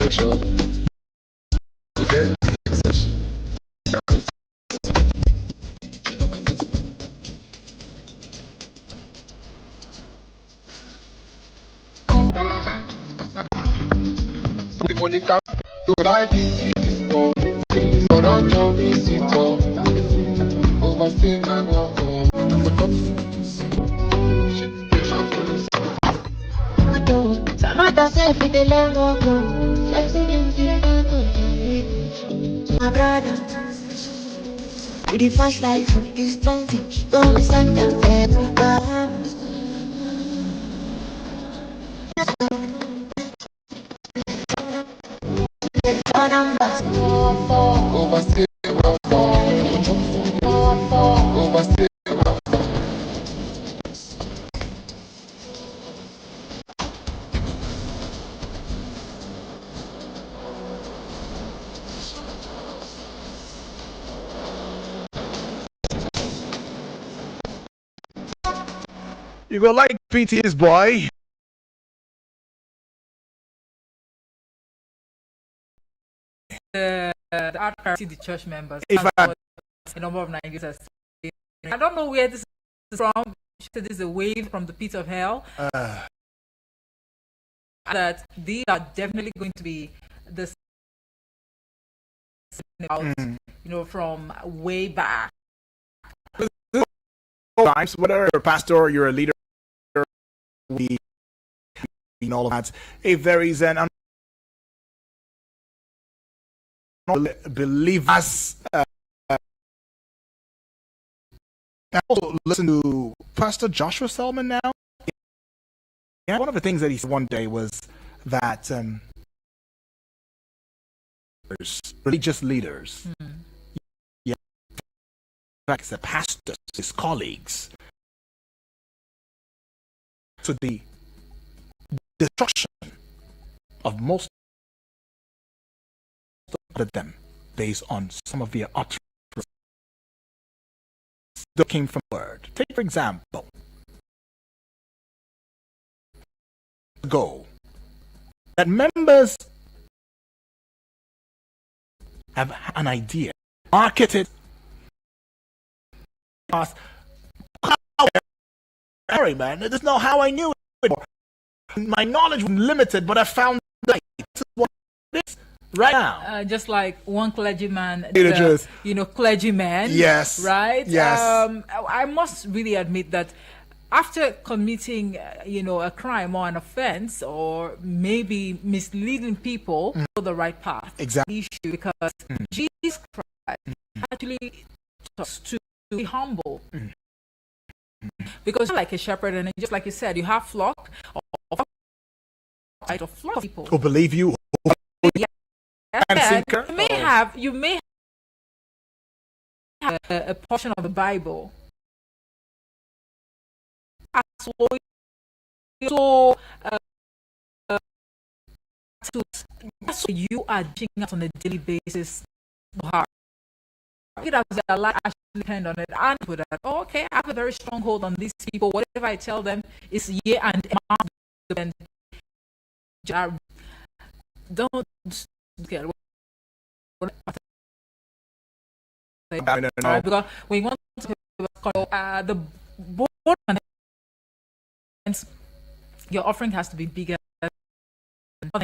My brother, with the fast life is plenty. Don't listen to everybody. Your numbers. Overstay, overstay. You go like PT's boy. The RRC, the church members. If I, A number of Nigerians are saying, I don't know where this is from. She said this is a wave from the pit of hell. That these are definitely going to be the from way back. Times, whether you're a pastor or you're a leader, we in all of that, it varies, and believers. I also listen to Pastor Joshua Selman now. Yeah, one of the things that he said one day was that religious leaders, yeah, like the pastors, his colleagues, to the destruction of most of them based on some of their utterances that came from word. Take for example, that members have an idea, marketed, sorry man, this is not how I knew it. My knowledge was limited, but I found that this is what it is right now. Just like one clergyman, clergyman. Yes. Right? Yes. I must really admit that after committing, a crime or an offense, or maybe misleading people to the right path, exactly, issue, because Jesus Christ actually taught us to be humble. Because you're like a shepherd, and just like you said, you have flock of flock people who believe you. And you may have a portion of the Bible. So you are doing it on a daily basis. It has their life actually depend on it, and with that, okay, I have a very strong hold on these people. Whatever I tell them is yeah and amen. Don't get because we want to the board, your offering has to be bigger than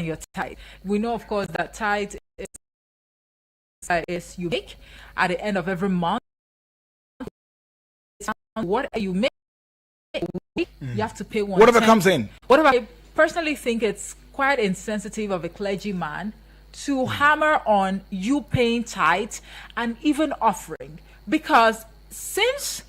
your tithe. We know, of course, that tithe is you make at the end of every month. What you make, you have to pay one. Whatever comes in. Whatever. I personally think it's quite insensitive of a clergyman to hammer on you paying tithe and even offering, because since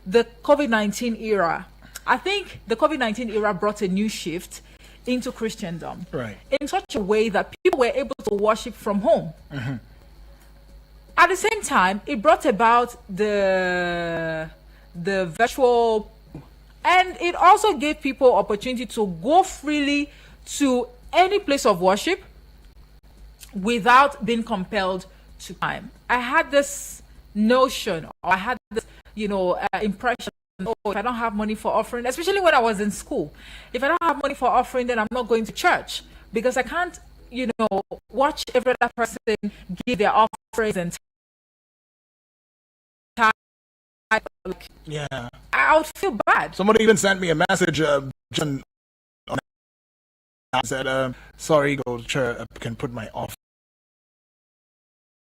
the COVID-19 era, I think the COVID-19 era brought a new shift into Christendom, right, in such a way that people were able to worship from home. At the same time, it brought about the virtual, and it also gave people opportunity to go freely to any place of worship without being compelled to time. I had this notion, or I had this, impression, if I don't have money for offering, especially when I was in school, if I don't have money for offering, then I'm not going to church, because I can't watch every other person give their offerings and tithe, like, Yeah. I would feel bad. Somebody even sent me a message. I said, "Sorry, go to church. I can put my offering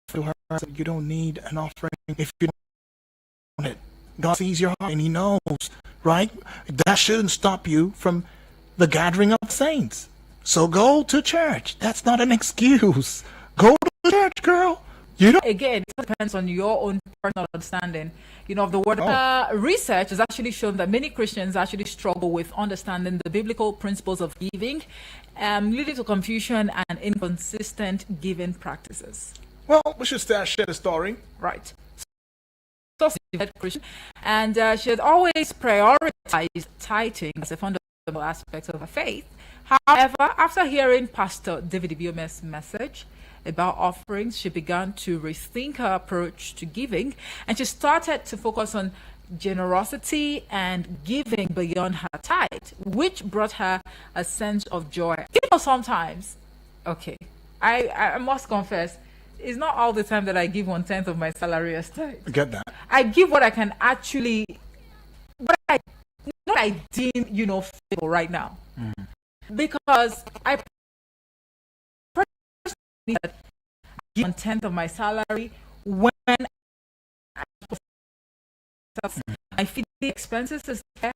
to her." I said, "You don't need an offering if you don't want it. God sees your heart and He knows, right? That shouldn't stop you from the gathering of saints. So go to church. That's not an excuse. Go to church, girl. You don't." Again, it depends on your own personal understanding, of the word. Research has actually shown that many Christians actually struggle with understanding the biblical principles of giving, leading to confusion and inconsistent giving practices. Well, we should share the story. Right. So Christian, and she had always prioritized tithing as a fundamental aspect of her faith. However, after hearing Pastor David Ibiyomie's message about offerings, she began to rethink her approach to giving, and she started to focus on generosity and giving beyond her tithe, which brought her a sense of joy. Sometimes, okay, I must confess, it's not all the time that I give 1/10 of my salary as tithe. Get that? I give what I can actually, what I deem, feasible right now. Because I personally give 1/10 of my salary when I feed the expenses is there,